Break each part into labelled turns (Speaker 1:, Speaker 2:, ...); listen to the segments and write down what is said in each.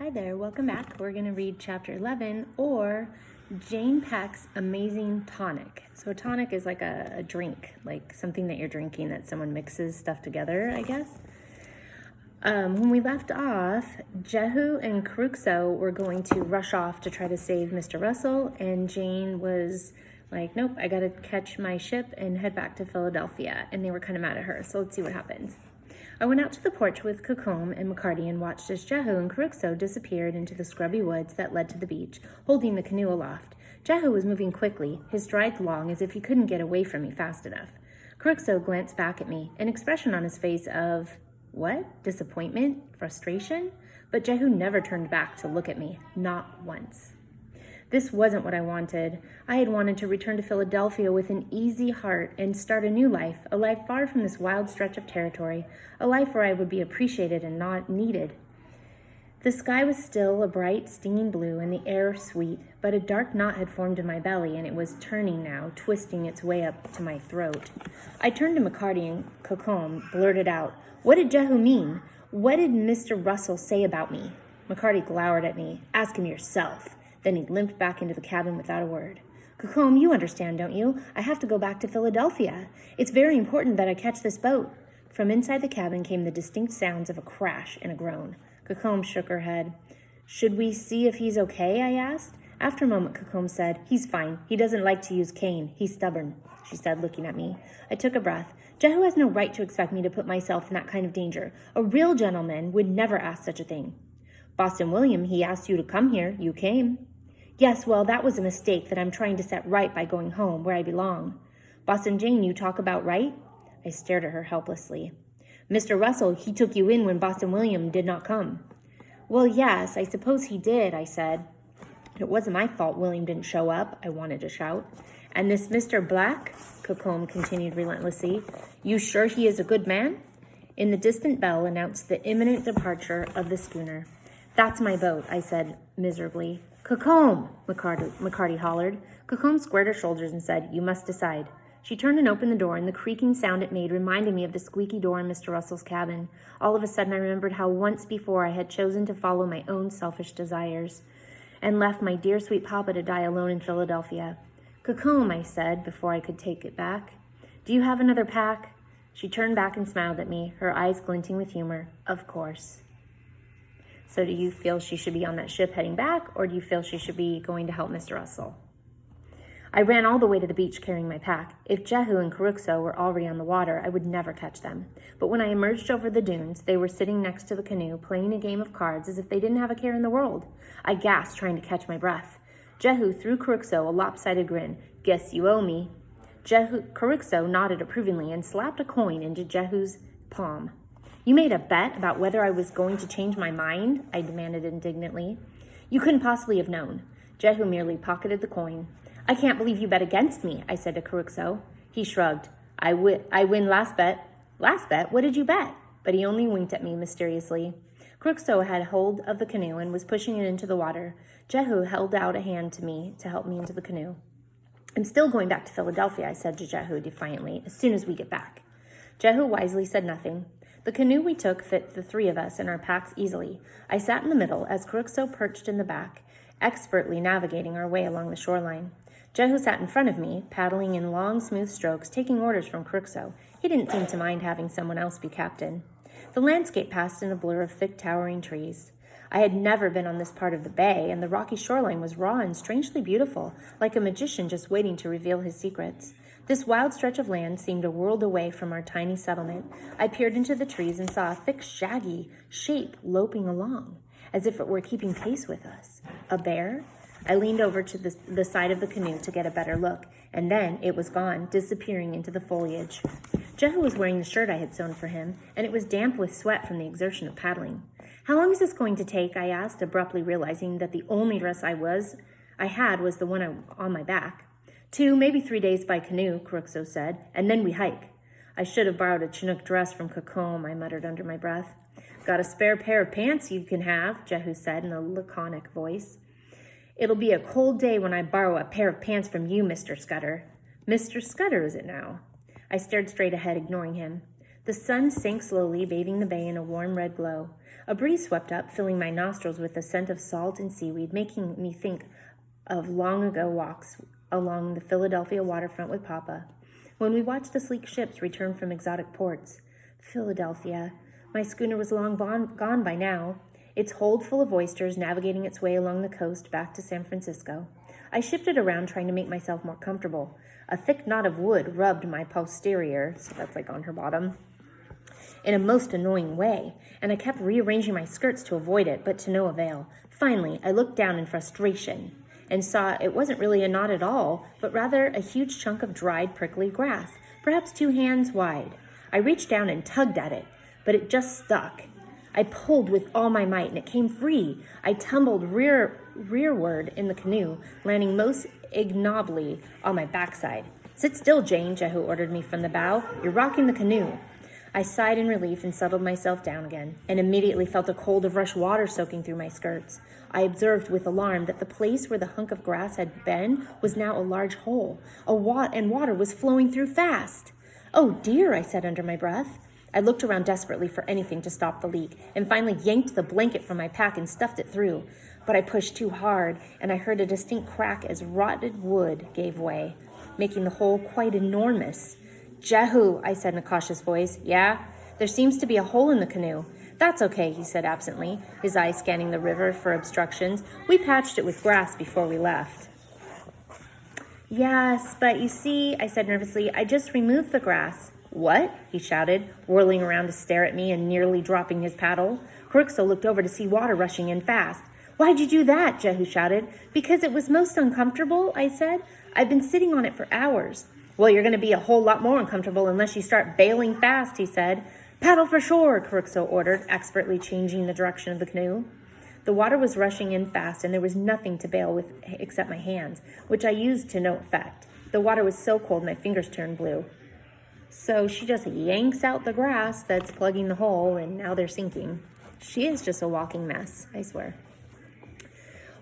Speaker 1: Hi there, welcome back. We're going to read chapter 11, or Jane Peck's Amazing Tonic. So a tonic is like a drink, like something that you're drinking that someone mixes stuff together, I guess. When we left off, Jehu and Cruxo were going to rush off to try to save Mr. Russell, and Jane was like, nope, I gotta catch my ship and head back to Philadelphia, and they were kind of mad at her, so let's see what happens. I went out to the porch with Cacombe and McCarty and watched as Jehu and Cruxo disappeared into the scrubby woods that led to the beach, holding the canoe aloft. Jehu was moving quickly, his strides long as if he couldn't get away from me fast enough. Cruxo glanced back at me, an expression on his face of, what? Disappointment? Frustration? But Jehu never turned back to look at me, not once. This wasn't what I wanted. I had wanted to return to Philadelphia with an easy heart and start a new life, a life far from this wild stretch of territory, a life where I would be appreciated and not needed. The sky was still a bright, stinging blue and the air sweet, but a dark knot had formed in my belly and it was turning now, twisting its way up to my throat. I turned to McCarty and Cacombe, blurted out, "What did Jehu mean? What did Mr. Russell say about me?" McCarty glowered at me. "Ask him yourself." Then he limped back into the cabin without a word. "Cacombe, you understand, don't you? I have to go back to Philadelphia. It's very important that I catch this boat." From inside the cabin came the distinct sounds of a crash and a groan. Cacombe shook her head. "Should we see if he's okay?" I asked. After a moment, Cacombe said, "He's fine. He doesn't like to use cane. He's stubborn," she said, looking at me. I took a breath. Jehu has no right to expect me to put myself in that kind of danger. A real gentleman would never ask such a thing. "Boston William, he asked you to come here. You came." "Yes, well, that was a mistake that I'm trying to set right by going home, where I belong." "Boston Jane, you talk about right?" I stared at her helplessly. "Mr. Russell, he took you in when Boston William did not come." "Well, yes, I suppose he did," I said. "It wasn't my fault William didn't show up," I wanted to shout. "And this Mr. Black," Cacombe continued relentlessly, "you sure he is a good man?" In the distant bell announced the imminent departure of the schooner. "That's my boat," I said miserably. "Cacombe!" McCarty hollered. Cacombe squared her shoulders and said, "You must decide." She turned and opened the door, and the creaking sound it made reminded me of the squeaky door in Mr. Russell's cabin. All of a sudden, I remembered how once before I had chosen to follow my own selfish desires and left my dear sweet papa to die alone in Philadelphia. "Cacombe," I said before I could take it back, "do you have another pack?" She turned back and smiled at me, her eyes glinting with humor. "Of course." "So do you feel she should be on that ship heading back, or do you feel she should be going to help Mr. Russell?" I ran all the way to the beach carrying my pack. If Jehu and Cruxo were already on the water, I would never catch them. But when I emerged over the dunes, they were sitting next to the canoe, playing a game of cards as if they didn't have a care in the world. I gasped, trying to catch my breath. Jehu threw Cruxo a lopsided grin. "Guess you owe me." Cruxo nodded approvingly and slapped a coin into Jehu's palm. "You made a bet about whether I was going to change my mind?" I demanded indignantly. "You couldn't possibly have known." Jehu merely pocketed the coin. "I can't believe you bet against me," I said to Cruxo. He shrugged. I win last bet." "Last bet? What did you bet?" But he only winked at me mysteriously. Cruxo had hold of the canoe and was pushing it into the water. Jehu held out a hand to me to help me into the canoe. "I'm still going back to Philadelphia," I said to Jehu defiantly, "as soon as we get back." Jehu wisely said nothing. The canoe we took fit the three of us and our packs easily. I sat in the middle as Cruxo perched in the back, expertly navigating our way along the shoreline. Jehu sat in front of me, paddling in long, smooth strokes, taking orders from Cruxo. He didn't seem to mind having someone else be captain. The landscape passed in a blur of thick, towering trees. I had never been on this part of the bay, and the rocky shoreline was raw and strangely beautiful, like a magician just waiting to reveal his secrets. This wild stretch of land seemed a world away from our tiny settlement. I peered into the trees and saw a thick, shaggy shape loping along, as if it were keeping pace with us. A bear? I leaned over to the side of the canoe to get a better look, and then it was gone, disappearing into the foliage. Jehu was wearing the shirt I had sewn for him, and it was damp with sweat from the exertion of paddling. "How long is this going to take?" I asked, abruptly realizing that the only dress I had was the one on my back. 2, maybe 3 days by canoe," Cruxo said, "and then we hike." "I should have borrowed a Chinook dress from Cacombe," I muttered under my breath. "Got a spare pair of pants you can have," Jehu said in a laconic voice. "It'll be a cold day when I borrow a pair of pants from you, Mr. Scudder." "Mr. Scudder, is it now?" I stared straight ahead, ignoring him. The sun sank slowly, bathing the bay in a warm red glow. A breeze swept up, filling my nostrils with the scent of salt and seaweed, making me think of long ago walks along the Philadelphia waterfront with Papa, when we watched the sleek ships return from exotic ports. Philadelphia. My schooner was long gone by now, its hold full of oysters navigating its way along the coast back to San Francisco. I shifted around, trying to make myself more comfortable. A thick knot of wood rubbed my posterior, so that's like on her bottom, in a most annoying way, and I kept rearranging my skirts to avoid it, but to no avail. Finally, I looked down in frustration and saw it wasn't really a knot at all, but rather a huge chunk of dried, prickly grass, perhaps 2 hands wide. I reached down and tugged at it, but it just stuck. I pulled with all my might, and it came free. I tumbled rearward in the canoe, landing most ignobly on my backside. "Sit still, Jane," Jehu ordered me from the bow. "You're rocking the canoe." I sighed in relief and settled myself down again, and immediately felt a cold of rush water soaking through my skirts. I observed with alarm that the place where the hunk of grass had been was now a large hole, and water was flowing through fast. "Oh dear," I said under my breath. I looked around desperately for anything to stop the leak, and finally yanked the blanket from my pack and stuffed it through. But I pushed too hard, and I heard a distinct crack as rotted wood gave way, making the hole quite enormous. "Jehu," I said in a cautious voice. "Yeah? There seems to be a hole in the canoe." "That's okay," he said absently, his eyes scanning the river for obstructions. "We patched it with grass before we left." "Yes, but you see," I said nervously, "I just removed the grass." "What?" he shouted, whirling around to stare at me and nearly dropping his paddle. Crookshaw looked over to see water rushing in fast. "Why'd you do that?" Jehu shouted. "Because it was most uncomfortable," I said. "I've been sitting on it for hours." "Well, you're going to be a whole lot more uncomfortable unless you start bailing fast," he said. "Paddle for shore," Crookshaw ordered, expertly changing the direction of the canoe. The water was rushing in fast, and there was nothing to bail with except my hands, which I used to no effect. The water was so cold my fingers turned blue. So she just yanks out the grass that's plugging the hole, and now they're sinking. She is just a walking mess, I swear.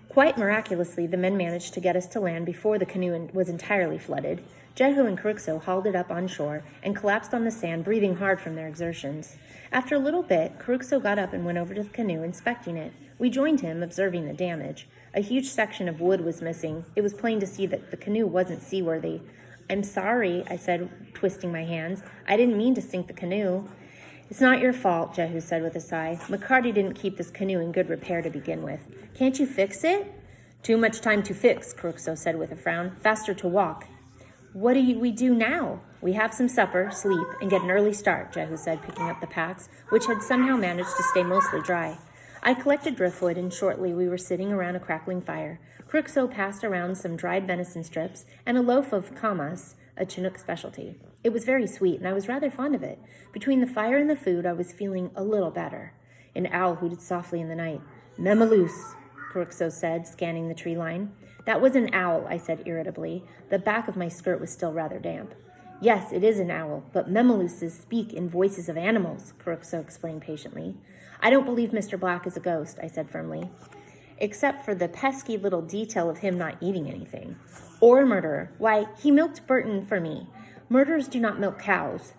Speaker 1: Quite miraculously, the men managed to get us to land before the canoe was entirely flooded. Jehu and Crookshaw hauled it up on shore and collapsed on the sand, breathing hard from their exertions. After a little bit, Crookshaw got up and went over to the canoe, inspecting it. We joined him, observing the damage. A huge section of wood was missing. It was plain to see that the canoe wasn't seaworthy. "I'm sorry," I said, twisting my hands. "I didn't mean to sink the canoe." "It's not your fault," Jehu said with a sigh. "McCarty didn't keep this canoe in good repair to begin with. Can't you fix it?" "Too much time to fix," Crookshaw said with a frown. "Faster to walk." "What do we do now?" "We have some supper, sleep, and get an early start," Jehu said, picking up the packs, which had somehow managed to stay mostly dry. I collected driftwood, and shortly we were sitting around a crackling fire. Crookshaw passed around some dried venison strips and a loaf of kamas, a Chinook specialty. It was very sweet, and I was rather fond of it. Between the fire and the food, I was feeling a little better. An owl hooted softly in the night. "Memaloose," Crookshaw said, scanning the tree line. "That was an owl," I said irritably. The back of my skirt was still rather damp. "Yes, it is an owl, but memalooses speak in voices of animals," Crookshaw explained patiently. "I don't believe Mr. Black is a ghost," I said firmly, except for the pesky little detail of him not eating anything. "Or a murderer. Why, he milked Burton for me. Murderers do not milk cows."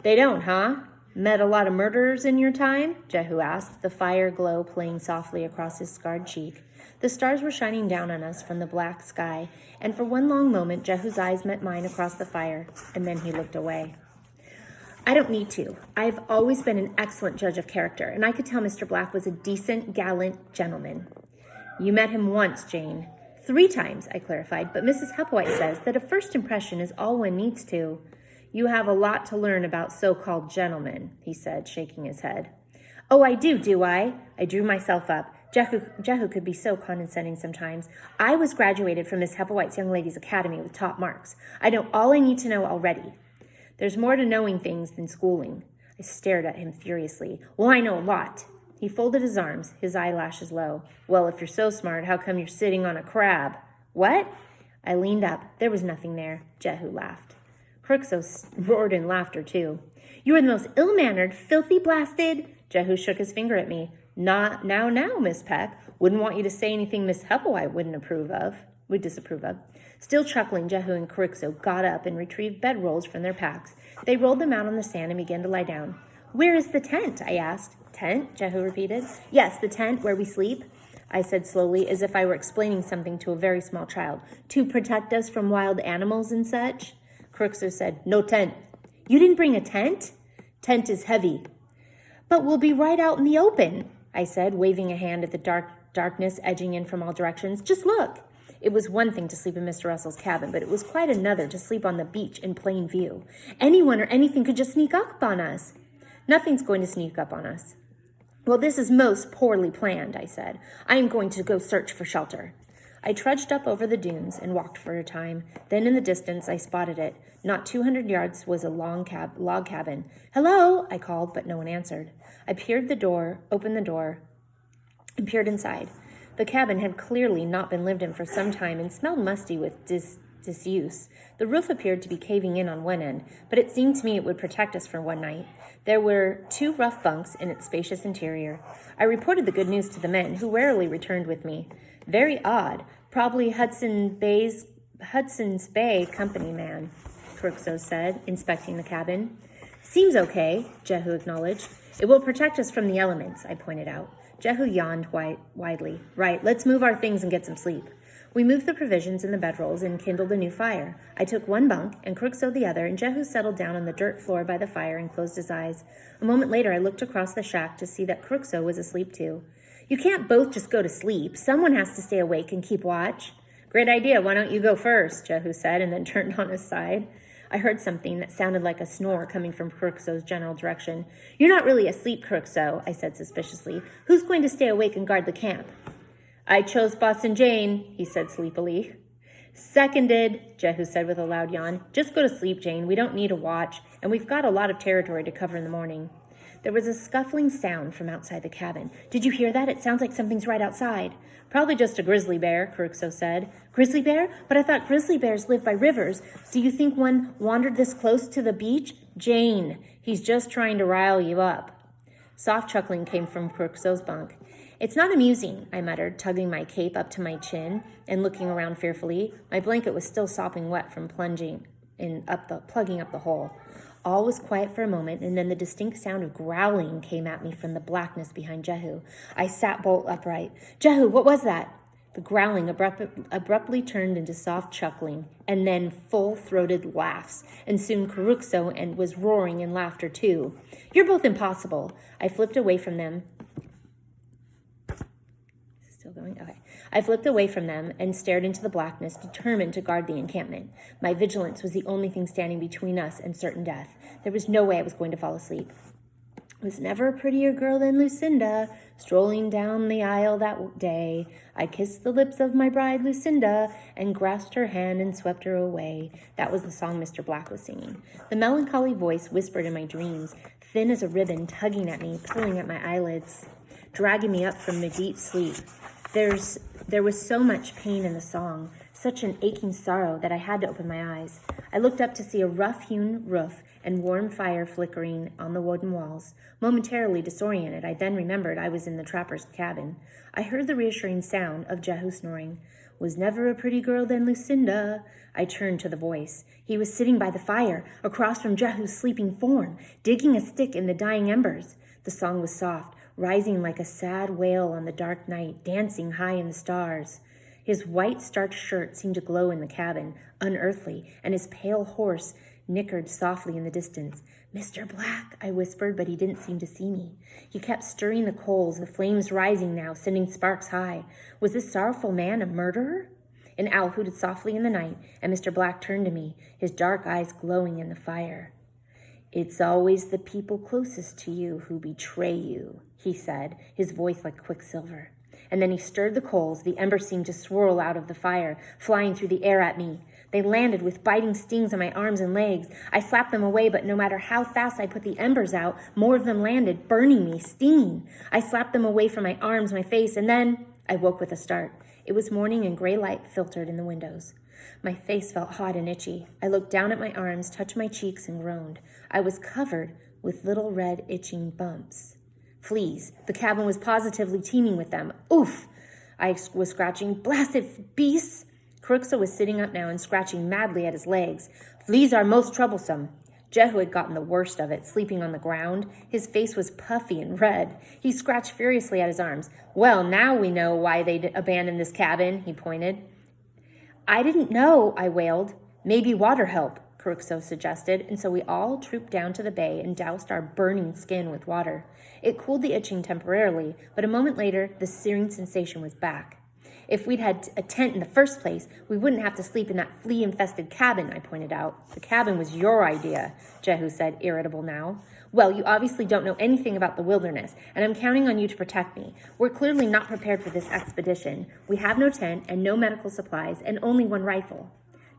Speaker 1: "They don't, huh? Met a lot of murderers in your time?" Jehu asked, the fire glow playing softly across his scarred cheek. The stars were shining down on us from the black sky, and for one long moment Jehu's eyes met mine across the fire, and then he looked away. "I don't need to. I've always been an excellent judge of character, and I could tell Mr. Black was a decent, gallant gentleman." "You met him once, Jane." 3 times, I clarified, but Mrs. Hepplewhite says that a first impression is all one needs to. "You have a lot to learn about so-called gentlemen," he said, shaking his head. "Oh, I do I?" I drew myself up. Jehu could be so condescending sometimes. "I was graduated from Miss Hepplewhite's Young Ladies Academy with top marks. I know all I need to know already." "There's more to knowing things than schooling." I stared at him furiously. "Well, I know a lot." He folded his arms, his eyelashes low. "Well, if you're so smart, how come you're sitting on a crab?" "What?" I leaned up. There was nothing there. Jehu laughed. Crookshaw roared in laughter, too. "You are the most ill-mannered, filthy blasted—" Jehu shook his finger at me. "Not now, Miss Peck. Wouldn't want you to say anything Miss Hepplewhite would disapprove of." Still chuckling, Jehu and Crookshaw got up and retrieved bedrolls from their packs. They rolled them out on the sand and began to lie down. "Where is the tent?" I asked. Tent? Jehu repeated. Yes, the tent where we sleep, I said slowly, as if I were explaining something to a very small child. To protect us from wild animals and such? Crooksor said, no tent. You didn't bring a tent? Tent is heavy. But we'll be right out in the open, I said, waving a hand at the darkness edging in from all directions. Just look. It was one thing to sleep in Mr. Russell's cabin, but it was quite another to sleep on the beach in plain view. Anyone or anything could just sneak up on us. Nothing's going to sneak up on us. Well, this is most poorly planned, I said. I am going to go search for shelter. I trudged up over the dunes and walked for a time. Then in the distance, I spotted it. Not 200 yards was a log cabin. Hello, I called, but no one answered. I opened the door, and peered inside. The cabin had clearly not been lived in for some time and smelled musty with disuse. The roof appeared to be caving in on one end, but it seemed to me it would protect us for one night. There were 2 rough bunks in its spacious interior. I reported the good news to the men, who rarely returned with me. Very odd. Probably Hudson's Bay company man, Crooksor said, inspecting the cabin. Seems okay, Jehu acknowledged. It will protect us from the elements, I pointed out. Jehu yawned widely. Right, let's move our things and get some sleep. We moved the provisions in the bedrolls and kindled a new fire. I took one bunk and Crooksor the other, and Jehu settled down on the dirt floor by the fire and closed his eyes. A moment later, I looked across the shack to see that Crooksor was asleep too. You can't both just go to sleep. Someone has to stay awake and keep watch. Great idea. Why don't you go first? Jehu said, and then turned on his side. I heard something that sounded like a snore coming from Crooksor's general direction. You're not really asleep, Crooksor, I said suspiciously. Who's going to stay awake and guard the camp? I chose Boston Jane, he said sleepily. Seconded, Jehu said with a loud yawn. Just go to sleep, Jane. We don't need a watch, and we've got a lot of territory to cover in the morning. There was a scuffling sound from outside the cabin. Did you hear that? It sounds like something's right outside. Probably just a grizzly bear, Crooksor said. Grizzly bear? But I thought grizzly bears live by rivers. Do you think one wandered this close to the beach? Jane, he's just trying to rile you up. Soft chuckling came from Crooksor's bunk. It's not amusing, I muttered, tugging my cape up to my chin and looking around fearfully. My blanket was still sopping wet from plugging up the hole. All was quiet for a moment, and then the distinct sound of growling came at me from the blackness behind Jehu. I sat bolt upright. Jehu, what was that? The growling abruptly turned into soft chuckling, and then full-throated laughs, and soon Crooksor was roaring in laughter too. You're both impossible. I flipped away from them. I flipped away from them and stared into the blackness, determined to guard the encampment. My vigilance was the only thing standing between us and certain death. There was no way I was going to fall asleep. Was never a prettier girl than Lucinda, strolling down the aisle that day. I kissed the lips of my bride, Lucinda, and grasped her hand and swept her away. That was the song Mr. Black was singing. The melancholy voice whispered in my dreams, thin as a ribbon, tugging at me, pulling at my eyelids, dragging me up from the deep sleep. There was so much pain in the song, such an aching sorrow that I had to open my eyes. I looked up to see a rough-hewn roof and warm fire flickering on the wooden walls. Momentarily disoriented, I then remembered I was in the trapper's cabin. I heard the reassuring sound of Jehu snoring. Was never a pretty girl than Lucinda. I turned to the voice. He was sitting by the fire, across from Jehu's sleeping form, digging a stick in the dying embers. The song was soft, rising like a sad wail on the dark night, dancing high in the stars. His white starched shirt seemed to glow in the cabin, unearthly, and his pale horse nickered softly in the distance. Mr. Black, I whispered, but he didn't seem to see me. He kept stirring the coals, the flames rising now, sending sparks high. Was this sorrowful man a murderer? An owl hooted softly in the night, and Mr. Black turned to me, his dark eyes glowing in the fire. It's always the people closest to you who betray you, he said, his voice like quicksilver. And then he stirred the coals. The embers seemed to swirl out of the fire, flying through the air at me. They landed with biting stings on my arms and legs. I slapped them away, but no matter how fast I put the embers out, more of them landed, burning me, stinging. I slapped them away from my arms, my face, and then I woke with a start. It was morning and gray light filtered in the windows. My face felt hot and itchy. I looked down at my arms, touched my cheeks, and groaned. I was covered with little red itching bumps. Fleas. The cabin was positively teeming with them. Oof! I was scratching. Blasted beasts! Crooksor was sitting up now and scratching madly at his legs. Fleas are most troublesome. Jehu had gotten the worst of it, sleeping on the ground. His face was puffy and red. He scratched furiously at his arms. Well, now we know why they'd abandoned this cabin, he pointed. I didn't know, I wailed. Maybe water help, Caruso suggested, and so we all trooped down to the bay and doused our burning skin with water. It cooled the itching temporarily, but a moment later, the searing sensation was back. If we'd had a tent in the first place, we wouldn't have to sleep in that flea-infested cabin, I pointed out. The cabin was your idea, Jehu said, irritable now. Well, you obviously don't know anything about the wilderness, and I'm counting on you to protect me. We're clearly not prepared for this expedition. We have no tent and no medical supplies and only one rifle.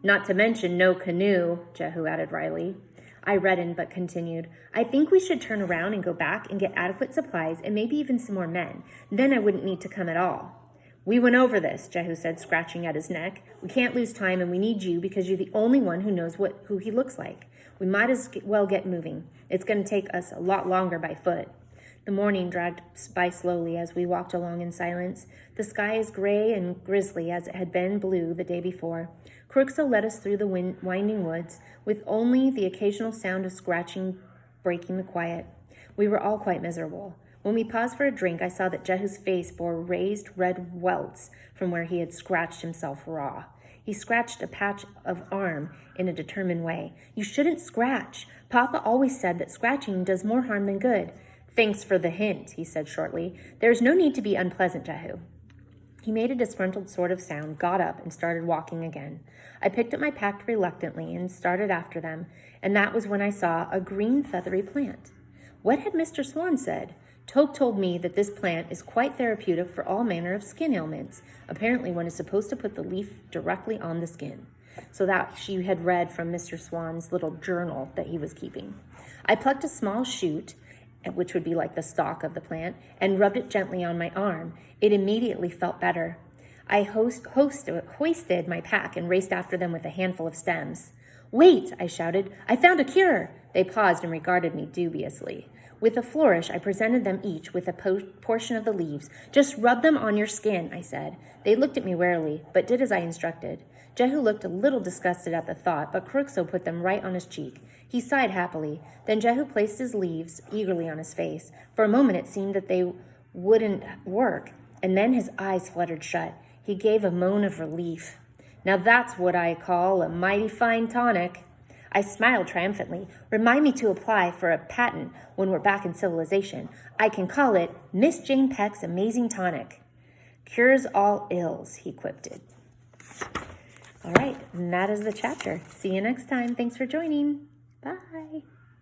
Speaker 1: Not to mention no canoe, Jehu added wryly. I reddened but continued. I think we should turn around and go back and get adequate supplies and maybe even some more men. Then I wouldn't need to come at all. We went over this, Jehu said, scratching at his neck. We can't lose time and we need you because you're the only one who knows who he looks like. We might as well get moving. It's going to take us a lot longer by foot. The morning dragged by slowly as we walked along in silence. The sky is gray and grisly as it had been blue the day before. Caruso led us through the winding woods, with only the occasional sound of scratching breaking the quiet. We were all quite miserable. When we paused for a drink, I saw that Jehu's face bore raised red welts from where he had scratched himself raw. He scratched a patch of arm in a determined way. You shouldn't scratch. Papa always said that scratching does more harm than good. Thanks for the hint, he said shortly. There's no need to be unpleasant, Jehu. He made a disgruntled sort of sound, got up, and started walking again. I picked up my pack reluctantly and started after them, and that was when I saw a green feathery plant. What had Mr. Swan said? Toke told me that this plant is quite therapeutic for all manner of skin ailments. Apparently one is supposed to put the leaf directly on the skin. So that she had read from Mr. Swan's little journal that he was keeping. I plucked a small shoot, which would be like the stalk of the plant, and rubbed it gently on my arm. It immediately felt better. I hoisted my pack and raced after them with a handful of stems. Wait, I shouted. I found a cure. They paused and regarded me dubiously. With a flourish, I presented them each with a portion of the leaves. Just rub them on your skin, I said. They looked at me warily, but did as I instructed. Jehu looked a little disgusted at the thought, but Caruso put them right on his cheek. He sighed happily. Then Jehu placed his leaves eagerly on his face. For a moment it seemed that they wouldn't work, and then his eyes fluttered shut. He gave a moan of relief. Now that's what I call a mighty fine tonic. I smiled triumphantly. Remind me to apply for a patent when we're back in civilization. I can call it Miss Jane Peck's Amazing Tonic. Cures all ills, he quipped. All right, and that is the chapter. See you next time. Thanks for joining. Bye.